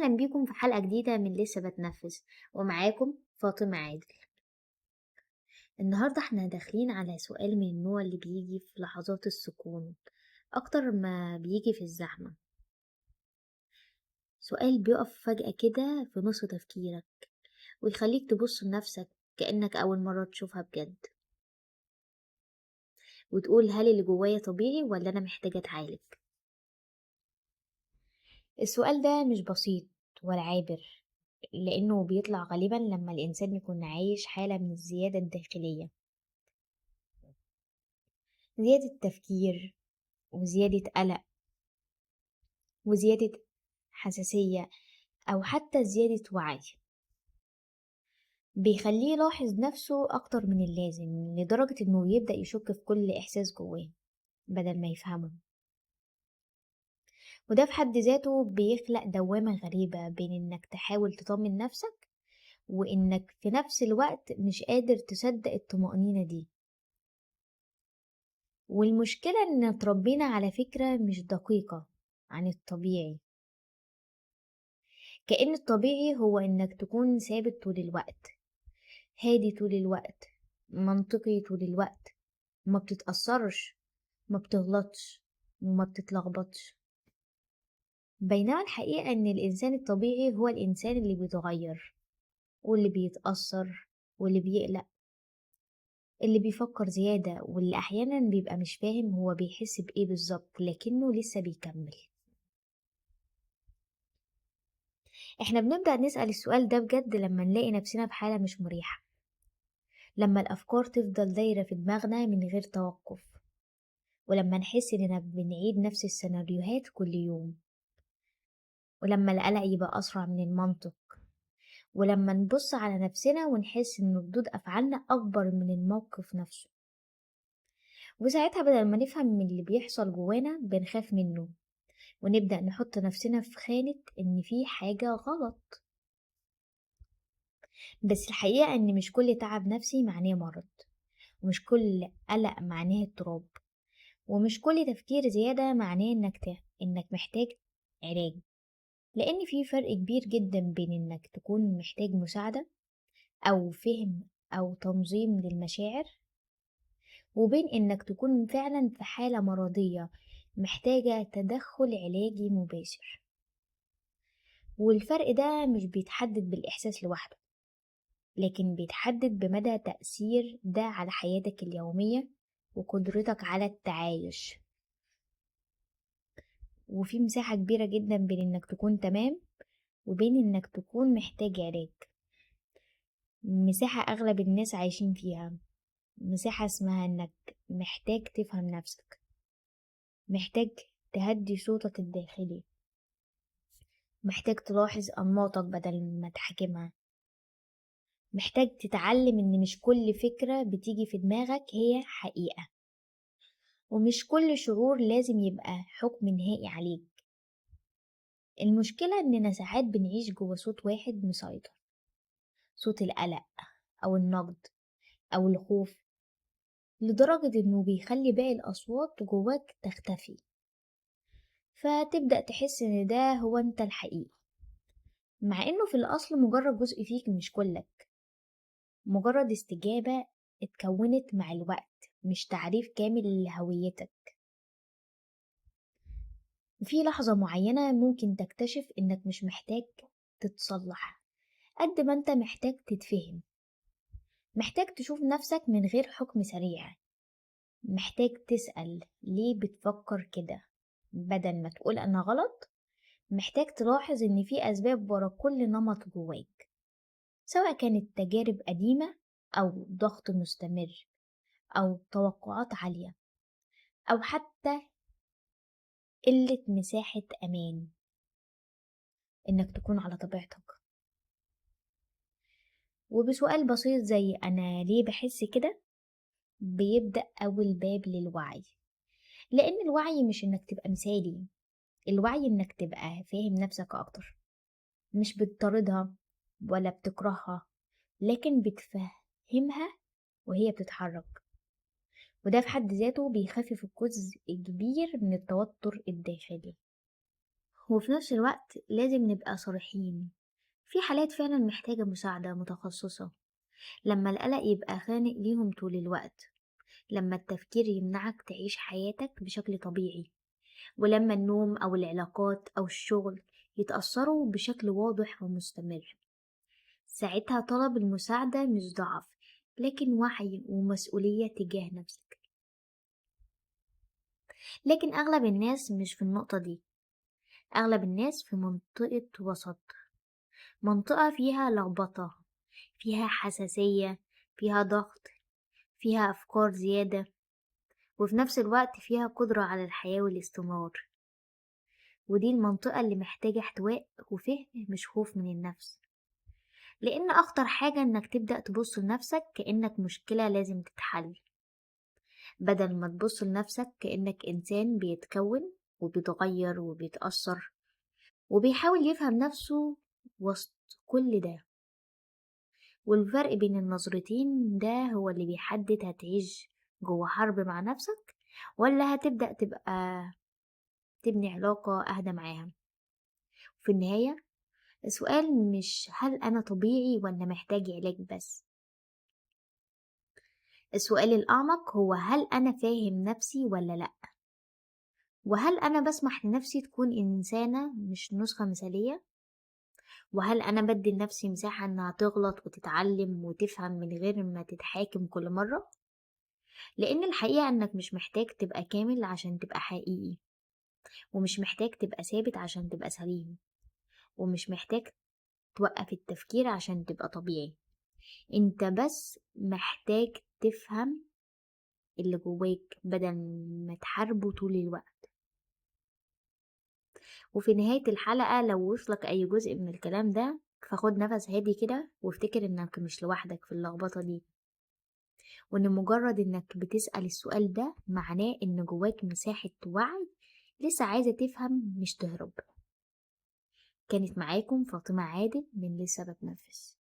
أهلا بيكم في حلقة جديدة من لسه بتنفس، ومعاكم فاطمة عادل. النهاردة احنا داخلين على سؤال من النوع اللي بيجي في لحظات السكون أكتر ما بيجي في الزحمة. سؤال بيقف فجأة كده في نص تفكيرك ويخليك تبص لنفسك كأنك أول مرة تشوفها بجد، وتقول هل اللي جوايا طبيعي ولا أنا محتاجة أتعالج؟ السؤال ده مش بسيط ولا عابر، لأنه بيطلع غالبا لما الإنسان يكون عايش حالة من الزيادة الداخلية، زيادة تفكير وزيادة قلق وزيادة حساسية أو حتى زيادة وعي، بيخليه يلاحظ نفسه أكتر من اللازم لدرجة إنه يبدأ يشك في كل إحساس جواه بدل ما يفهمه. وده في حد ذاته بيخلق دوامة غريبة بين إنك تحاول تطمن نفسك وإنك في نفس الوقت مش قادر تصدق الطمأنينة دي. والمشكلة إن اتربينا على فكرة مش دقيقة عن الطبيعي، كأن الطبيعي هو إنك تكون ثابت طول الوقت، هادي طول الوقت، منطقي طول الوقت، ما بتتأثرش، ما بتغلطش، وما بتتلخبطش. بينما الحقيقة إن الإنسان الطبيعي هو الإنسان اللي بيتغير واللي بيتأثر واللي بيقلق، اللي بيفكر زيادة، واللي أحيانا بيبقى مش فاهم هو بيحس بإيه بالظبط لكنه لسه بيكمل. احنا بنبدأ نسأل السؤال ده بجد لما نلاقي نفسنا في حالة مش مريحة، لما الأفكار تفضل دايرة في دماغنا من غير توقف، ولما نحس إننا بنعيد نفس السيناريوهات كل يوم، ولما القلق يبقى أسرع من المنطق، ولما نبص على نفسنا ونحس إن ردود أفعالنا أكبر من الموقف نفسه. وساعتها بدل ما نفهم من اللي بيحصل جوانا بنخاف منه ونبدأ نحط نفسنا في خانة إن في حاجة غلط. بس الحقيقة إن مش كل تعب نفسي معناه مرض، ومش كل قلق معناه اضطراب، ومش كل تفكير زيادة معناه إنك محتاج علاج. لأن في فرق كبير جدا بين إنك تكون محتاج مساعدة أو فهم أو تنظيم للمشاعر، وبين إنك تكون فعلا في حالة مرضية محتاجة تدخل علاجي مباشر. والفرق ده مش بيتحدد بالإحساس لوحده، لكن بيتحدد بمدى تأثير ده على حياتك اليومية وقدرتك على التعايش. وفي مساحة كبيرة جدا بين إنك تكون تمام وبين إنك تكون محتاج علاج، مساحة أغلب الناس عايشين فيها، مساحة اسمها إنك محتاج تفهم نفسك، محتاج تهدي صوتك الداخلي، محتاج تلاحظ أنماطك بدل ما تحاكمها، محتاج تتعلم إن مش كل فكرة بتيجي في دماغك هي حقيقة، ومش كل شعور لازم يبقى حكم نهائي عليك. المشكلة إننا ساعات بنعيش جوا صوت واحد مسيطر، صوت القلق أو النقد أو الخوف، لدرجة إنه بيخلي باقي الأصوات جواك تختفي، فتبدأ تحس إن ده هو أنت الحقيقي، مع إنه في الأصل مجرد جزء فيك مش كلك، مجرد استجابة اتكونت مع الوقت، مش تعريف كامل لهويتك. وفي لحظة معينة ممكن تكتشف إنك مش محتاج تتصلح قد ما أنت محتاج تتفهم، محتاج تشوف نفسك من غير حكم سريع، محتاج تسأل ليه بتفكر كده بدل ما تقول أنا غلط، محتاج تلاحظ إن في أسباب ورا كل نمط جواك، سواء كانت تجارب قديمة أو ضغط مستمر أو توقعات عالية أو حتى قلة مساحة أمان إنك تكون على طبيعتك. وبسؤال بسيط زي أنا ليه بحس كده بيبدأ أول باب للوعي، لأن الوعي مش إنك تبقى مثالي، الوعي إنك تبقى فاهم نفسك أكتر، مش بتطاردها ولا بتكرهها، لكن بتفهمها وهي بتتحرك. وده في حد ذاته بيخفف الجزء الكبير من التوتر الداخلي. وفي نفس الوقت لازم نبقى صريحين، في حالات فعلا محتاجة مساعدة متخصصة، لما القلق يبقى خانق ليهم طول الوقت، لما التفكير يمنعك تعيش حياتك بشكل طبيعي، ولما النوم أو العلاقات أو الشغل يتأثروا بشكل واضح ومستمر. ساعتها طلب المساعدة مش ضعف، لكن وعي ومسؤولية تجاه نفسك. لكن أغلب الناس مش في النقطة دي، أغلب الناس في منطقة وسط، منطقة فيها لخبطة، فيها حساسية، فيها ضغط، فيها أفكار زيادة، وفي نفس الوقت فيها قدرة على الحياة والاستمرار. ودي المنطقة اللي محتاجة احتواء وفهم، مش خوف من النفس. لأن أخطر حاجة إنك تبدأ تبص لنفسك كأنك مشكلة لازم تتحل، بدل ما تبص لنفسك كأنك إنسان بيتكون وبيتغير وبيتأثر وبيحاول يفهم نفسه وسط كل ده. والفرق بين النظرتين ده هو اللي بيحدد هتعيش جوه حرب مع نفسك، ولا هتبدأ تبقى تبني علاقة أهدى معاها. في النهاية السؤال مش هل أنا طبيعي ولا محتاج علاج بس، السؤال الأعمق هو هل أنا فاهم نفسي ولا لأ، وهل أنا بسمح لنفسي تكون إنسانة مش نسخة مثالية، وهل أنا بدي لنفسي مساحة إنها تغلط وتتعلم وتفهم من غير ما تتحاكم كل مرة. لأن الحقيقة إنك مش محتاج تبقى كامل عشان تبقى حقيقي، ومش محتاج تبقى ثابت عشان تبقى سليم، ومش محتاج توقف التفكير عشان تبقى طبيعي. انت بس محتاج تفهم اللي جواك بدل ما تحاربه طول الوقت. وفي نهاية الحلقة لو وصلك أي جزء من الكلام ده، فخد نفس هادي كده وافتكر إنك مش لوحدك في اللخبطة دي، وإن مجرد إنك بتسأل السؤال ده معناه إن جواك مساحة وعي لسه عايزة تفهم مش تهرب. كانت معاكم فاطمة عادل من لسه بتنفس.